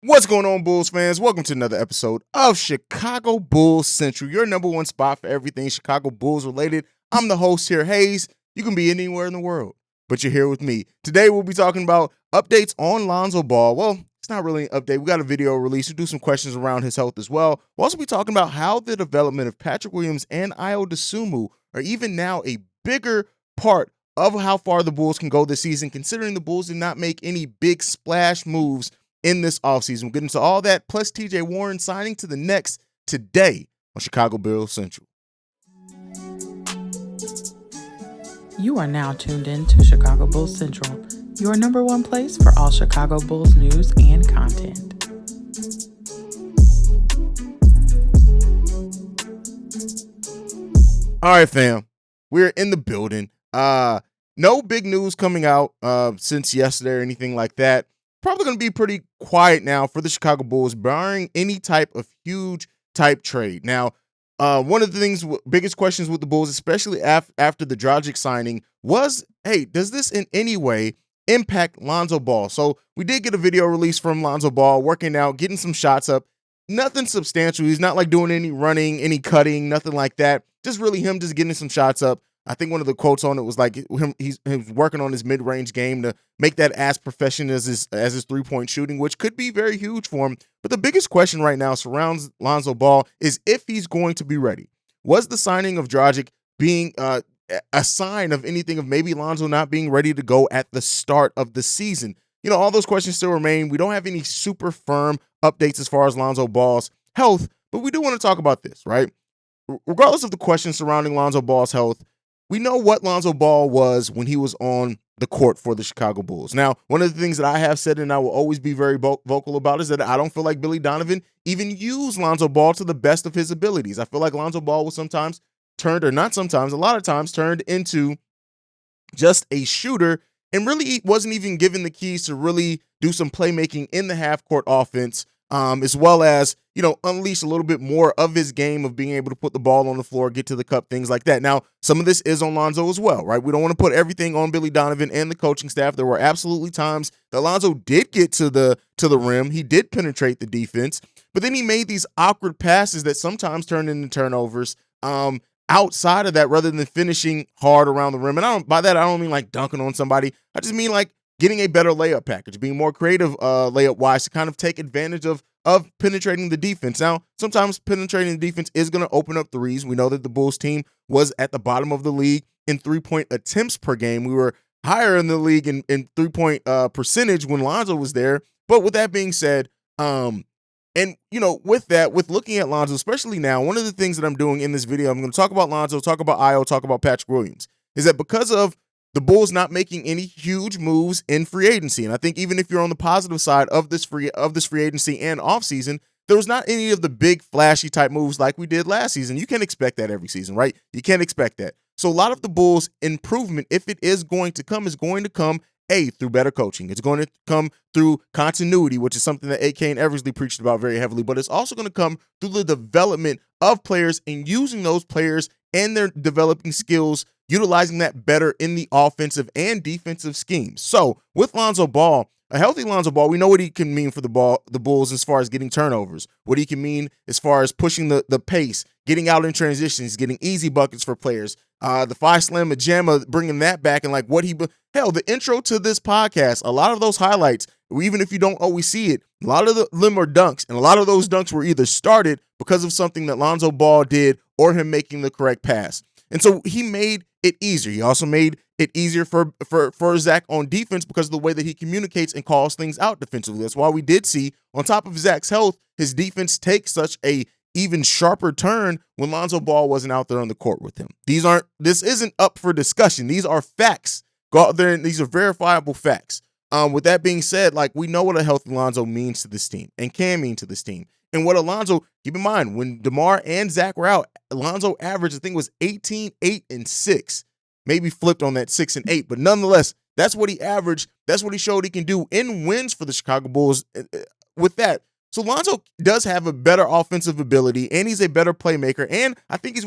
What's going on, Bulls fans? Welcome to another episode of Chicago Bulls Central, your number one spot for everything Chicago Bulls related. I'm the host here, Haize. You can be anywhere in the world, but you're here with me. Today, we'll be talking about updates on Lonzo Ball. Well, it's not really an update. We got a video release. We'll do some questions around his health as well. We'll also be talking about how the development of Patrick Williams and Ayo Dosunmu are even now a bigger part of how far the Bulls can go this season, considering the Bulls did not make any big splash moves in this offseason. We'll get into all that, plus TJ Warren signing to the Knicks today on Chicago Bulls Central. You are now tuned in to Chicago Bulls Central, your number one place for all Chicago Bulls news and content. All right, fam. We're in the building. No big news coming out since yesterday or anything like that. Probably going to be pretty quiet now for the Chicago Bulls, barring any type of huge type trade. Now, one of the biggest questions with the Bulls, especially after the Dragic signing, was, hey, does this in any way impact Lonzo Ball? So we did get a video release from Lonzo Ball, working out, getting some shots up. Nothing substantial. He's not like doing any running, any cutting, nothing like that. Just really him just getting some shots up. I think one of the quotes on it was like he's working on his mid-range game to make that as professional as his three-point shooting, which could be very huge for him. But the biggest question right now surrounds Lonzo Ball is if he's going to be ready. Was the signing of Dragic being a sign of anything of maybe Lonzo not being ready to go at the start of the season? You know, all those questions still remain. We don't have any super firm updates as far as Lonzo Ball's health, but we do want to talk about this, right? Regardless of the questions surrounding Lonzo Ball's health, we know what Lonzo Ball was when he was on the court for the Chicago Bulls. Now, one of the things that I have said and I will always be very vocal about is that I don't feel like Billy Donovan even used Lonzo Ball to the best of his abilities. I feel like Lonzo Ball was a lot of times turned into just a shooter and really wasn't even given the keys to really do some playmaking in the half-court offense, as well as, unleash a little bit more of his game of being able to put the ball on the floor, get to the cup, things like that. Now, some of this is on Lonzo as well, right? We don't want to put everything on Billy Donovan and the coaching staff. There were absolutely times that Lonzo did get to the rim. He did penetrate the defense, but then he made these awkward passes that sometimes turned into turnovers. Outside of that, rather than finishing hard around the rim, and by that I don't mean like dunking on somebody. I just mean like getting a better layup package, being more creative layup-wise to kind of take advantage of penetrating the defense. Now, sometimes penetrating the defense is going to open up threes. We know that the Bulls team was at the bottom of the league in three-point attempts per game. We were higher in the league in three-point percentage when Lonzo was there. But with that being said, with looking at Lonzo, especially now, one of the things that I'm doing in this video, I'm going to talk about Lonzo, talk about Ayo, talk about Patrick Williams, is that because of the Bulls not making any huge moves in free agency, and I think even if you're on the positive side of this free agency and offseason, there was not any of the big flashy type moves like we did last season. You can't expect that every season, right? You can't expect that. So a lot of the Bulls' improvement, if it is going to come, through better coaching. It's going to come through continuity, which is something that AK and Eversley preached about very heavily, but it's also going to come through the development of players and using those players and their developing skills, utilizing that better in the offensive and defensive schemes. So with Lonzo Ball, a healthy Lonzo Ball, we know what he can mean for the Bulls as far as getting turnovers, what he can mean as far as pushing the pace, getting out in transitions, getting easy buckets for players. The 5-slam Majama, bringing that back, and the intro to this podcast, a lot of those highlights, even if you don't always see it, a lot of them are dunks, and a lot of those dunks were either started because of something that Lonzo Ball did or him making the correct pass. And so he made it easier. He also made it easier for Zach on defense because of the way that he communicates and calls things out defensively. That's why we did see, on top of Zach's health, his defense take such a even sharper turn when Lonzo Ball wasn't out there on the court with him. This isn't up for discussion. These are facts. Go out there and these are verifiable facts. With that being said, we know what a healthy Lonzo means to this team and can mean to this team. And what Alonzo, keep in mind, when DeMar and Zach were out, Alonzo averaged, I think, was 18, 8, and 6. Maybe flipped on that 6 and 8, but nonetheless, that's what he averaged. That's what he showed he can do in wins for the Chicago Bulls with that. So Lonzo does have a better offensive ability, and he's a better playmaker, and I think he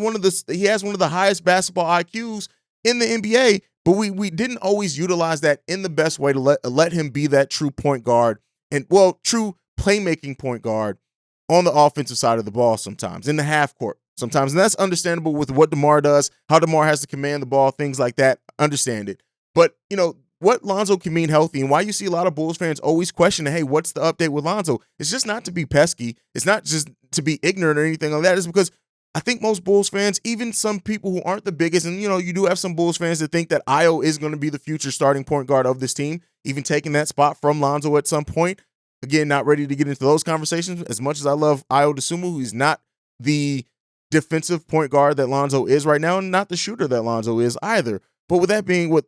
has one of the highest basketball IQs in the NBA, but we didn't always utilize that in the best way to let him be that true point guard and, true playmaking point guard on the offensive side of the ball sometimes, in the half court sometimes. And that's understandable with what DeMar does, how DeMar has to command the ball, things like that. Understand it. But, what Lonzo can mean healthy and why you see a lot of Bulls fans always question, hey, what's the update with Lonzo? It's just not to be pesky. It's not just to be ignorant or anything like that. It's because I think most Bulls fans, even some people who aren't the biggest, and, you do have some Bulls fans that think that Ayo is going to be the future starting point guard of this team, even taking that spot from Lonzo at some point. Again, not ready to get into those conversations. As much as I love Ayo Dosunmu, he's not the defensive point guard that Lonzo is right now, and not the shooter that Lonzo is either. But with that being, with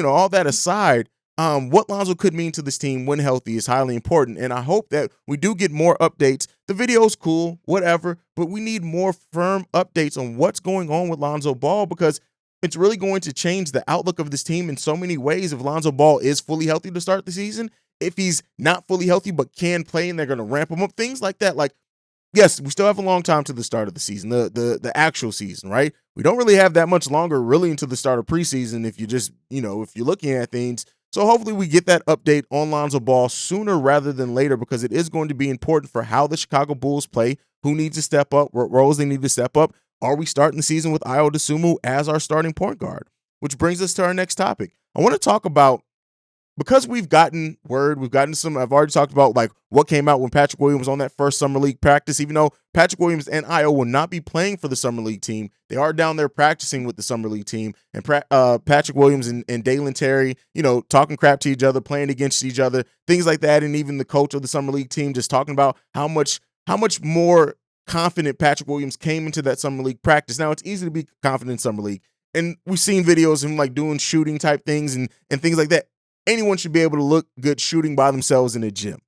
all that aside, what Lonzo could mean to this team when healthy is highly important. And I hope that we do get more updates. The video's cool, whatever, but we need more firm updates on what's going on with Lonzo Ball, because it's really going to change the outlook of this team in so many ways if Lonzo Ball is fully healthy to start the season. If he's not fully healthy but can play and they're going to ramp him up, things like that. Like, yes, we still have a long time to the start of the season, the actual season, right? We don't really have that much longer really until the start of preseason if you just, if you're looking at things. So hopefully we get that update on Lonzo Ball sooner rather than later, because it is going to be important for how the Chicago Bulls play, who needs to step up, what roles they need to step up. Are we starting the season with Ayo Dosunmu as our starting point guard? Which brings us to our next topic. I want to talk about, because we've gotten word, I've already talked about like what came out when Patrick Williams was on that first Summer League practice. Even though Patrick Williams and Ayo will not be playing for the Summer League team, they are down there practicing with the Summer League team. And Patrick Williams and Dalen Terry, talking crap to each other, playing against each other, things like that. And even the coach of the Summer League team just talking about how much more confident Patrick Williams came into that Summer League practice. Now, it's easy to be confident in Summer League. And we've seen videos of him like doing shooting type things and things like that. Anyone should be able to look good shooting by themselves in a gym.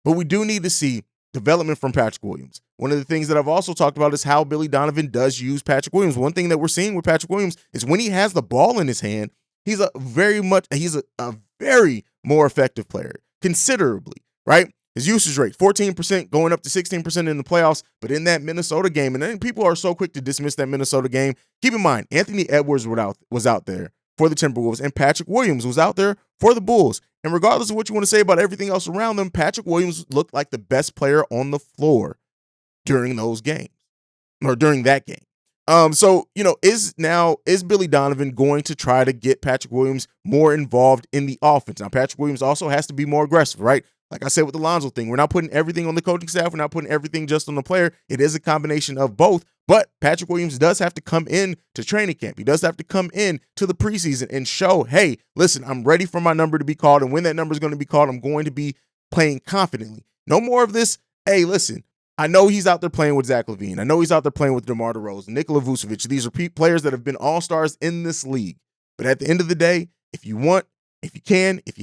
But we do need to see development from Patrick Williams. One of the things that I've also talked about is how Billy Donovan does use Patrick Williams. One thing that we're seeing with Patrick Williams is when he has the ball in his hand, he's a very more effective player, considerably, right? His usage rate, 14% going up to 16% in the playoffs. But in that Minnesota game, and then people are so quick to dismiss that Minnesota game. Keep in mind, Anthony Edwards was out there for the Timberwolves, and Patrick Williams was out there for the Bulls. And regardless of what you want to say about everything else around them, Patrick Williams looked like the best player on the floor during those games, or during that game. So, is Billy Donovan going to try to get Patrick Williams more involved in the offense? Now, Patrick Williams also has to be more aggressive, right? Like I said with the Lonzo thing, we're not putting everything on the coaching staff. We're not putting everything just on the player. It is a combination of both. But Patrick Williams does have to come in to training camp. He does have to come in to the preseason and show, hey, listen, I'm ready for my number to be called. And when that number is going to be called, I'm going to be playing confidently. No more of this, hey, listen, I know he's out there playing with Zach LaVine. I know he's out there playing with DeMar DeRozan, Nikola Vucevic. These are players that have been all-stars in this league. But at the end of the day, if you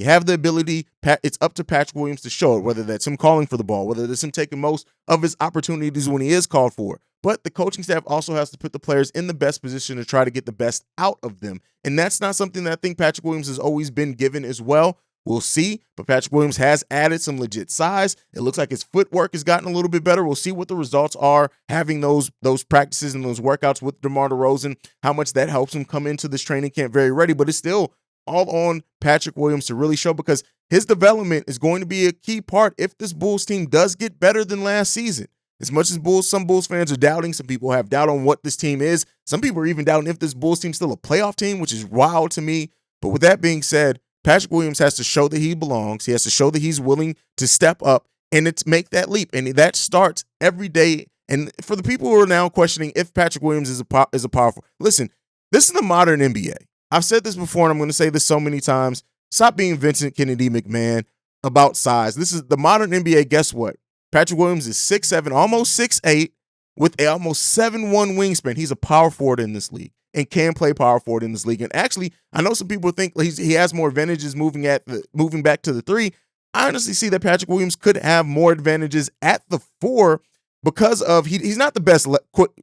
have the ability, it's up to Patrick Williams to show it, whether that's him calling for the ball, whether that's him taking most of his opportunities when he is called for. But the coaching staff also has to put the players in the best position to try to get the best out of them. And that's not something that I think Patrick Williams has always been given as well. We'll see. But Patrick Williams has added some legit size. It looks like his footwork has gotten a little bit better. We'll see what the results are, having those practices and those workouts with DeMar DeRozan, how much that helps him come into this training camp very ready. But it's still all on Patrick Williams to really show, because his development is going to be a key part if this Bulls team does get better than last season. As much as some Bulls fans are doubting, some people have doubt on what this team is. Some people are even doubting if this Bulls team is still a playoff team, which is wild to me. But with that being said, Patrick Williams has to show that he belongs. He has to show that he's willing to step up and make that leap. And that starts every day. And for the people who are now questioning if Patrick Williams is a powerful, listen, this is the modern NBA. I've said this before, and I'm going to say this so many times. Stop being Vincent Kennedy McMahon about size. This is the modern NBA. Guess what? Patrick Williams is 6'7", almost 6'8", with a almost 7'1" wingspan. He's a power forward in this league and can play power forward in this league. And actually, I know some people think he has more advantages moving back to the three. I honestly see that Patrick Williams could have more advantages at the four because of he's not the best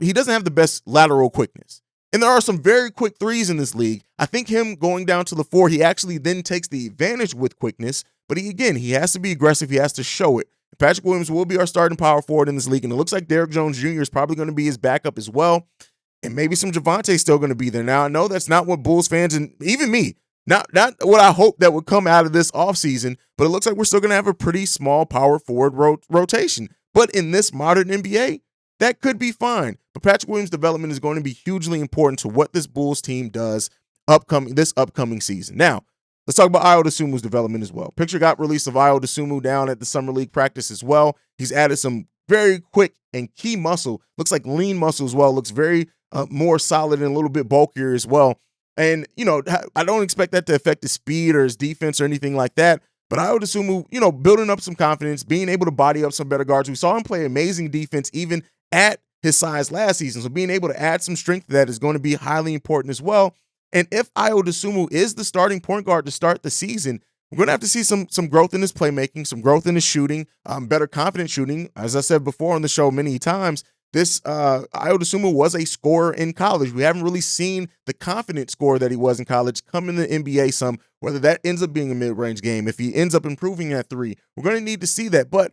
he doesn't have the best lateral quickness. And there are some very quick threes in this league. I think him going down to the four, he actually then takes the advantage with quickness. But he has to be aggressive. He has to show it. Patrick Williams will be our starting power forward in this league, and it looks like Derrick Jones Jr. is probably going to be his backup as well, and maybe some Javonte still going to be there. Now, I know that's not what Bulls fans, and even me, Not what I hope that would come out of this offseason, but it looks like we're still going to have a pretty small power forward rotation. But in this modern NBA, that could be fine. But Patrick Williams' development is going to be hugely important to what this Bulls team does this upcoming season. Now, let's talk about Ayo Dosunmu's development as well. Picture got released of Ayo Dosunmu down at the Summer League practice as well. He's added some very quick and key muscle. Looks like lean muscle as well. Looks very more solid and a little bit bulkier as well. And, I don't expect that to affect his speed or his defense or anything like that. But Ayo Dosunmu, building up some confidence, being able to body up some better guards. We saw him play amazing defense even at his size last season. So being able to add some strength to that is going to be highly important as well. And if Ayo Dosunmu is the starting point guard to start the season, we're going to have to see some growth in his playmaking, some growth in his shooting, better confident shooting. As I said before on the show many times, this Ayo Dosunmu was a scorer in college. We haven't really seen the confident scorer that he was in college come in the NBA some, whether that ends up being a mid-range game. If he ends up improving at three, we're going to need to see that. But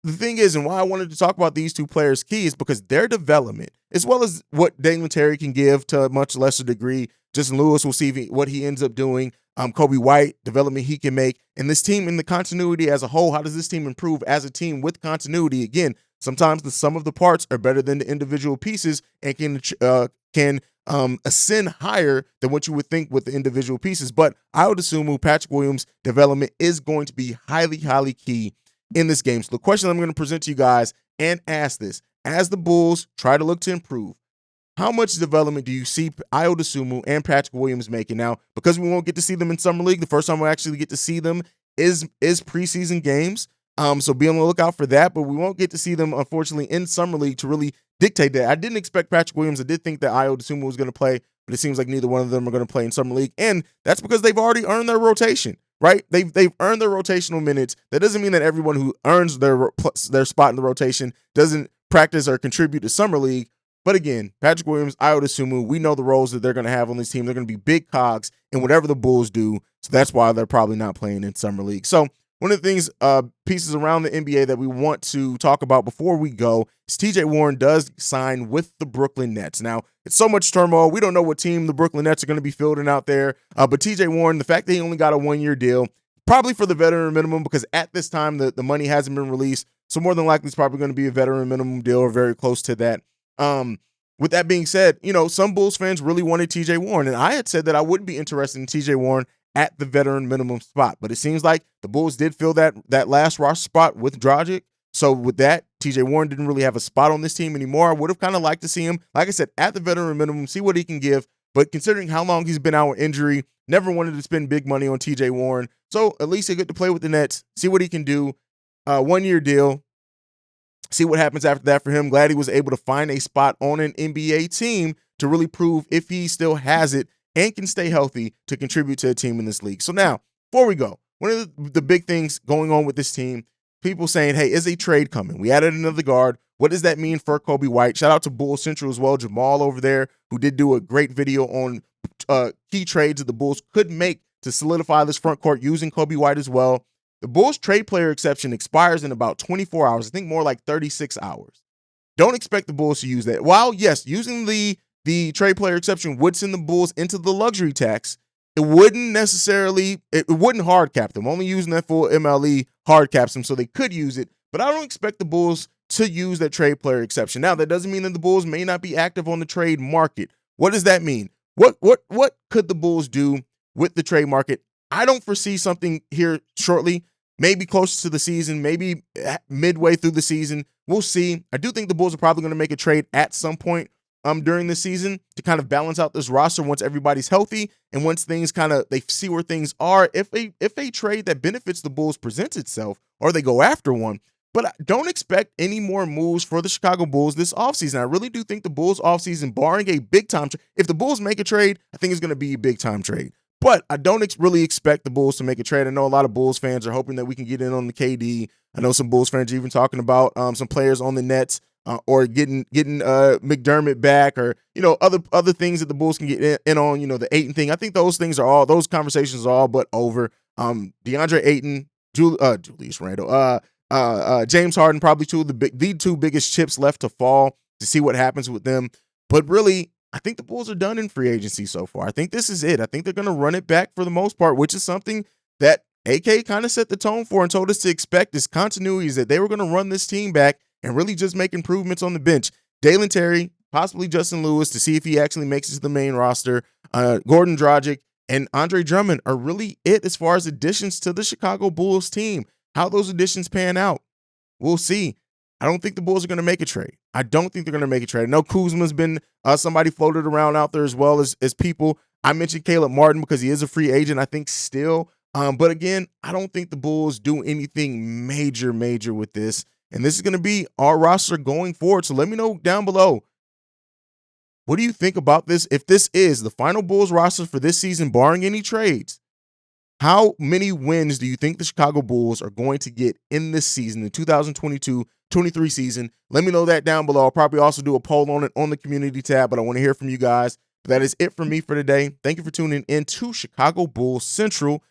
the thing is, and why I wanted to talk about these two players' key is because their development, as well as what Dalen Terry can give to a much lesser degree. Justin Lewis, will see what he ends up doing. Kobe White, development he can make. And this team in the continuity as a whole, how does this team improve as a team with continuity? Again, sometimes the sum of the parts are better than the individual pieces and can ascend higher than what you would think with the individual pieces. But Ayo Dosunmu, Patrick Williams' development is going to be highly, highly key in this game. So the question I'm going to present to you guys and ask this, as the Bulls try to look to improve, how much development do you see Ayo Dosunmu and Patrick Williams making? Now, because we won't get to see them in Summer League, the first time we'll actually get to see them is preseason games. So be on the lookout for that, but we won't get to see them, unfortunately, in Summer League to really dictate that. I didn't expect Patrick Williams. I did think that Ayo Dosunmu was going to play, but it seems like neither one of them are going to play in Summer League, and that's because they've already earned their rotation, right? They've earned their rotational minutes. That doesn't mean that everyone who earns their spot in the rotation doesn't practice or contribute to Summer League. But again, Patrick Williams, Ayo Dosunmu, we know the roles that they're going to have on this team. They're going to be big cogs in whatever the Bulls do. So that's why they're probably not playing in Summer League. So one of the things, pieces around the NBA that we want to talk about before we go is TJ Warren does sign with the Brooklyn Nets. Now, it's so much turmoil. We don't know what team the Brooklyn Nets are going to be fielding out there. But TJ Warren, the fact that he only got a one-year deal, probably for the veteran minimum, because at this time the money hasn't been released. So more than likely it's probably going to be a veteran minimum deal or very close to that. With that being said, some Bulls fans really wanted TJ Warren, and I had said that I wouldn't be interested in TJ Warren at the veteran minimum spot, but it seems like the Bulls did fill that last roster spot with Dragic. So with that, TJ Warren didn't really have a spot on this team anymore. I would have kind of liked to see him, like I said, at the veteran minimum, see what he can give. But considering how long he's been out with injury, never wanted to spend big money on TJ Warren. So at least he get to play with the Nets, see what he can do. 1-year deal. See what happens after that for him. Glad he was able to find a spot on an NBA team to really prove if he still has it and can stay healthy to contribute to a team in this league. So now, before we go, one of the big things going on with this team, people saying, hey, is a trade coming? We added another guard. What does that mean for Kobe White? Shout out to Bulls Central as well, Jamal over there, who did do a great video on key trades that the Bulls could make to solidify this front court using Kobe White as well. The Bulls trade player exception expires in about 24 hours. I think more like 36 hours. Don't expect the Bulls to use that. While, yes, using the trade player exception would send the Bulls into the luxury tax, it wouldn't hard cap them. Only using that full MLE hard caps them so they could use it. But I don't expect the Bulls to use that trade player exception. Now, that doesn't mean that the Bulls may not be active on the trade market. What does that mean? What could the Bulls do with the trade market? I don't foresee something here shortly, maybe close to the season, maybe midway through the season. We'll see. I do think the Bulls are probably going to make a trade at some point during the season to kind of balance out this roster once everybody's healthy and once things they see where things are. If a trade that benefits the Bulls presents itself, or they go after one. But don't expect any more moves for the Chicago Bulls this offseason. I really do think the Bulls offseason, barring a big-time trade, if the Bulls make a trade, I think it's going to be a big-time trade. But I don't really expect the Bulls to make a trade. I know a lot of Bulls fans are hoping that we can get in on the KD. I know some Bulls fans are even talking about some players on the Nets or getting McDermott back, or other things that the Bulls can get in on. The Ayton thing. I think those conversations are all but over. DeAndre Ayton, Julius Randle, James Harden, probably the two biggest chips left to fall to see what happens with them. But really, I think the Bulls are done in free agency so far. I think this is it. I think they're going to run it back for the most part, which is something that AK kind of set the tone for and told us to expect. This continuity is that they were going to run this team back and really just make improvements on the bench. Dalen Terry, possibly Justin Lewis to see if he actually makes it to the main roster. Gordon Dragic and Andre Drummond are really it as far as additions to the Chicago Bulls team. How those additions pan out, we'll see. I don't think the Bulls are going to make a trade. I don't think they're going to make a trade. I know Kuzma's been somebody floated around out there as well as people. I mentioned Caleb Martin because he is a free agent, I think, still. But again, I don't think the Bulls do anything major with this. And this is going to be our roster going forward. So let me know down below. What do you think about this? If this is the final Bulls roster for this season, barring any trades, how many wins do you think the Chicago Bulls are going to get in this season, the 2022-23 season? Let me know that down below. I'll probably also do a poll on it on the community tab, but I want to hear from you guys. But that is it for me for today. Thank you for tuning in to Chicago Bulls Central.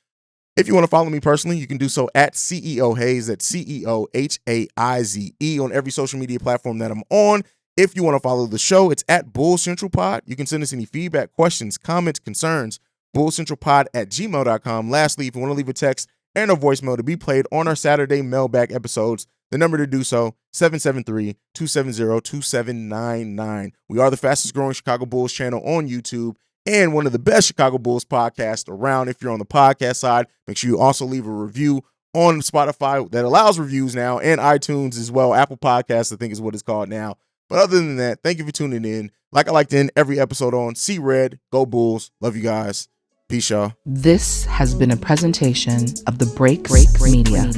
If you want to follow me personally, you can do so at CEO Haize, that's CEOHAIZE on every social media platform that I'm on. If you want to follow the show, it's at Bulls Central Pod. You can send us any feedback, questions, comments, concerns, bullcentralpod@gmail.com. Lastly, if you want to leave a text and a voicemail to be played on our Saturday mailbag episodes, the number to do so, 773-270-2799. We are the fastest growing Chicago Bulls channel on YouTube and one of the best Chicago Bulls podcasts around. If you're on the podcast side, make sure you also leave a review on Spotify that allows reviews now, and iTunes as well. Apple Podcasts, I think, is what it's called now. But other than that, thank you for tuning in. Like I like to end every episode on, See Red, Go Bulls. Love you guys. Peace, y'all. This has been a presentation of the Break Media.